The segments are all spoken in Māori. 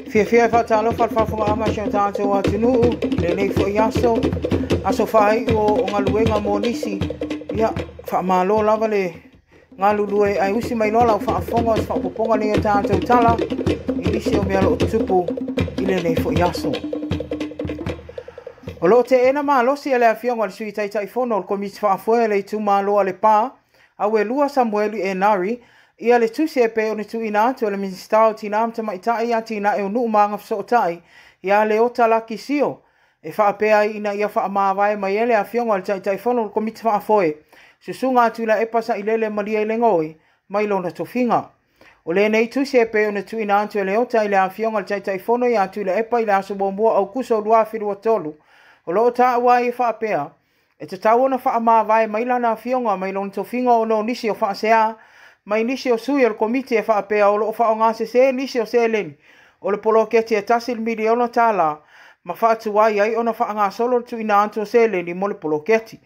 Fia whatalo whawhawhunga ama siya tātou atunuu, le nei fo iaso, aso whai o ngā luenga mō nisi, ia whaamalo lava le ngā lulue ai usi mai lola o whaafonga o whaapoponga nei o tātou tala, I nisi o mea lo tupu I le nei fo iaso. O lo te ena maa losi e le awhionga le sui taitai whono o komiti whaafoe le tu maa loa le pā, au e lua Samuelu e nari, ia le tusi e pe o ne tu ina atu le ministau tina amta maitai a tina e unu maanga fsootai, ia le ota laki sio, e whaapea ina ia whaamawai mai ele a fionga le taitai whono o komiti whaafoe, susunga atu la epasa I lele malia I le ngoi, mai lona tofinga. O le nei tusi e pe o ne tu ina atu le ota I le a fionga le taitai whono ia atu le epa I le aso bombua au kuso lua whirua tolu, o lo ota awai e whaapea, e te tau ona whaamawai mai lana a fionga mai lona tofinga o no nisi o whaasea, mai nisi o sui o le komiti e whaapea o lo wha o ngā se nisi o se leni. O le polo keti e tasil miliona tāla, ma whaatuai ai ona wha ngā solo tu ina anto se leni mo le polo keti.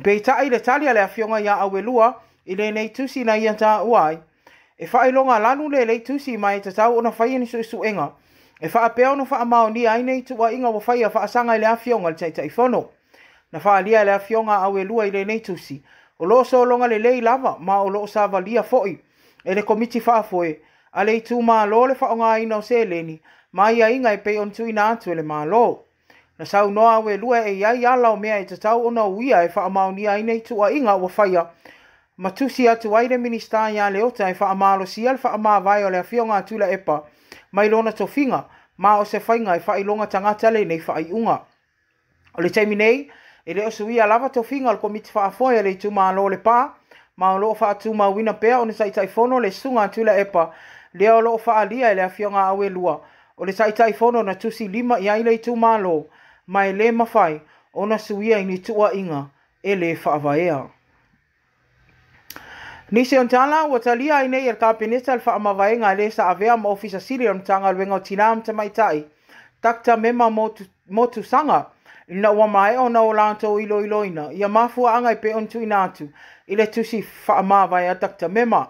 Pei tai le talia le awhionga ia awelua, I le nei tusi na ia tā uai. E whailonga lanu le tusi mai te tau ona whaia ni su enga. E whaapea ona wha amao ni ai nei tua inga wa whaia whaasanga le awhionga le taitai whono. Na whaalia le awhionga awelua I le nei tusi. O loo solonga le lei lava, ma o loo savalia foi, e le komiti whaafoe, a le tu maa lo le whaonga ina o se leni, ma ia inga e pei on tu ina atu e le maa lo. Na sau noa we lua e iai ala o mea e te tau ona uia e whaamao ni ai nei tu a inga o whaia, ma tusi atu ai le minista ia le ota e whaamalo si al whaamaa vai o le awhionga atu la epa, mai lona tofinga, ma o se whainga e whailonga tangata le nei whaiunga. O le taimi nei, e le osuia lava tofinga al komiti whaafoe le tu maa lo le pā, ma o loo whaatu maa wina pea o ne taitai whono le sunga tula epa, le o loo whaalia e le awhionga awe lua, o le taitai whono na tusi lima I aile tu maa lo, ma e le mawhai, o na suia I ni tua inga, e le whaavaea. Nisi on tala, ua talia I nei kabineta al whaamavaenga le sa avea ma ofisa siri on tanga luenga o tinam tamaitai, takta mema motu sanga, Ina ua mai o na o lantou ilo iloina, ia mafua anga I pe on tu ina atu, I le tusi whaamawai a takta mema.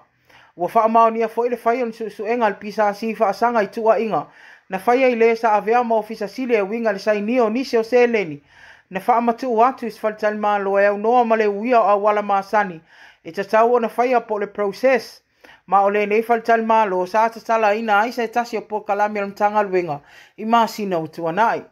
Ua whaamao nia fo I le whai on suenga al pisa si whaasanga I tua inga, na whaia I le sa avea ma ofisa sile e winga le sai nio nisi o se leni, na whaamatu atu is whalitali maa loa e au noa ma le uia o wala maasani, e ta tau o na whaia po le process, ma o le nei whalitali maa loa sa tatala ina aisa e tasi o po kalami al mtanga luenga, I maa sina utua nai.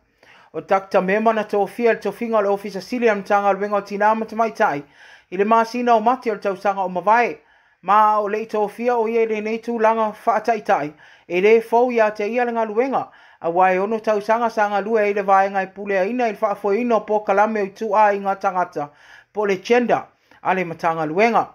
O takta mema na tofia le tofinga le ofisa sili am tanga luenga o tinama tamaitai. I le masina o mati o le tausanga o mawai. Ma o le tofia o ie le nei tūlanga whaataitai. E le fau ia te ia lenga luenga. A wai ono tausanga sanga lue e le vaenga I pulea ina I whaafo ino po kalame o tu a inga tangata. Po le chenda a le matanga luenga.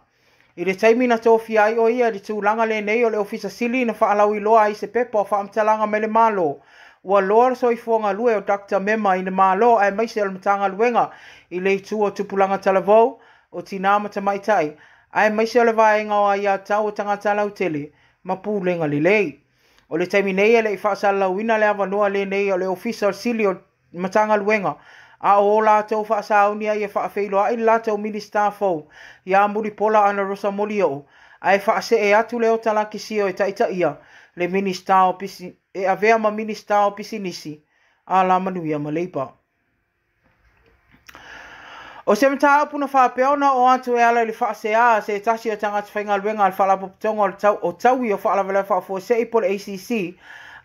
I le taimi na tofia ai o ia le tūlanga le nei o le ofisa sili na whaalau I loa I se pepo whaamtalanga me le malo. Ua loa so I fuanga lue o Dr. Mema I ne malo ai maise al matanga luenga I le tu o tupulanga talavou o tinama tamaitai. Ai maise le vaenga o ia tau o tangata lau tele, ma pūlenga li lei. O le taimi nei e le I whaasala wina le avanua le nei o le official sili o matanga luenga. A o la tau whaasaunia I e whaafeiloa I la tau minister fau. Ia muri pola ana rosa moli o. Ai whaase e atu le o talaki sio e taita ia. Le minister o pisi, e avea ma minister o pisinisi. A la manuia ma leipa. O se mta apuna whapeona o atu e ala li whaasea se tasi o tangata whainga luenga al whaalapoputonga o taui o whaalavela whaafo se ipo le ACC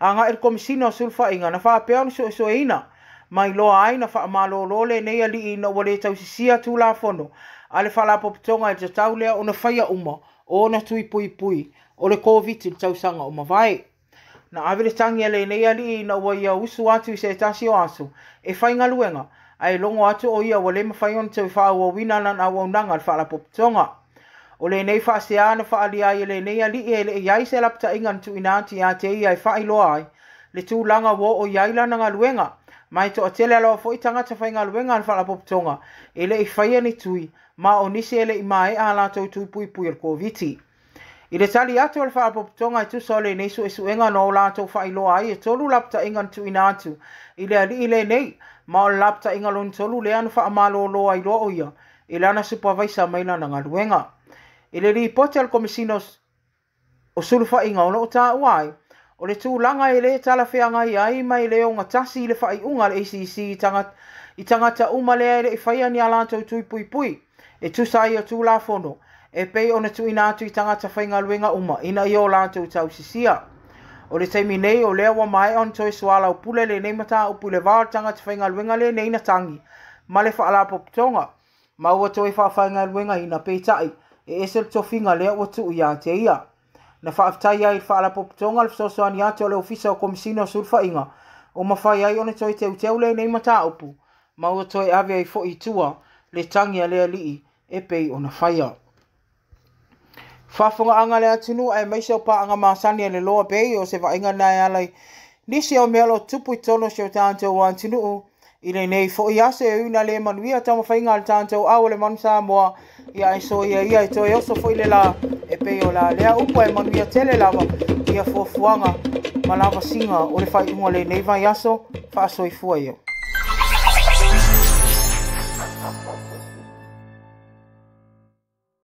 a ngā il komisina o sulfa inga na whapeona so ina mai loa ai na whaamalo lole nei ali ina wale tausisia tu la fono a le whaalapoputonga e te taulea o na whaia uma o na tui pui o le COVID il tausanga o mawai. Na avele tangi ale nei ali ina ua ia usu atu I se tasi o asu e whainga luenga ai longo atu o ia wale mawhaion te whaua wina nan a waunanga al whaalapoputonga. O le nei whaasea na whaalia I le nei ali e le iai se lapta ingan tu inanti a te ia I whailoa ai le tūlanga wo o iaila na ngā luenga mai to atele aloa fo I tangata whainga luenga al whaalapoputonga e le I whaia ni tui ma o nisi ele I mai a la tau tui pui al COVID. I le tali atu al whaapoputonga I tuso le nei su enga no la tau whailoa ai e tolu lapta ingan tu inatu I le ali I le nei ma o lapta inga lon tolu le anu whaamalo loa I loa o ia I lana supervisor maila na ngā luenga. I le ripoti al komisinos o sulufa inga o no ta uai O le tūlanga e le tala whianga i ai mai le o ngatasi le whai unga le ACC i tangata uma le ele i whaia ni alantou tui pui pui. E tusai o tūla fono. E pei ona tu ina atu i tangata whainga luenga uma ina i o lantou tau sisia. O le taimi nei o lea wa mai on toi suala o pule le nei mata o pule vāo tangata whainga luenga le nei na tangi. Ma le whaala popitonga. Ma ua toi whainga luenga ina peitai. E esel tofinga lea o tu ia te ia. Na whaaftai ai whaala popitonga le whasoani atu o le ofisa o komisino sulfa inga. O mawhai ai ona toi te uteu le nei mata upu. Ma ua toi ave ai fo i tua le tangi a lea lii e pei ona whaia. Whafonga anga le atunu ai maise o pa anga maasani le loa pei o se vainga nai alai. Nisi o melo tupu i tono se o tātou o atunu i le nei fo i ase e una le manuia tama whainga al tātou au le manu Samoa ia e so ia i toi oso fo i le la e pei o la lea upo e manuia tele lava ia fuafuanga ma lava singa o le whai unga le nei vai aso wha aso i fua ia.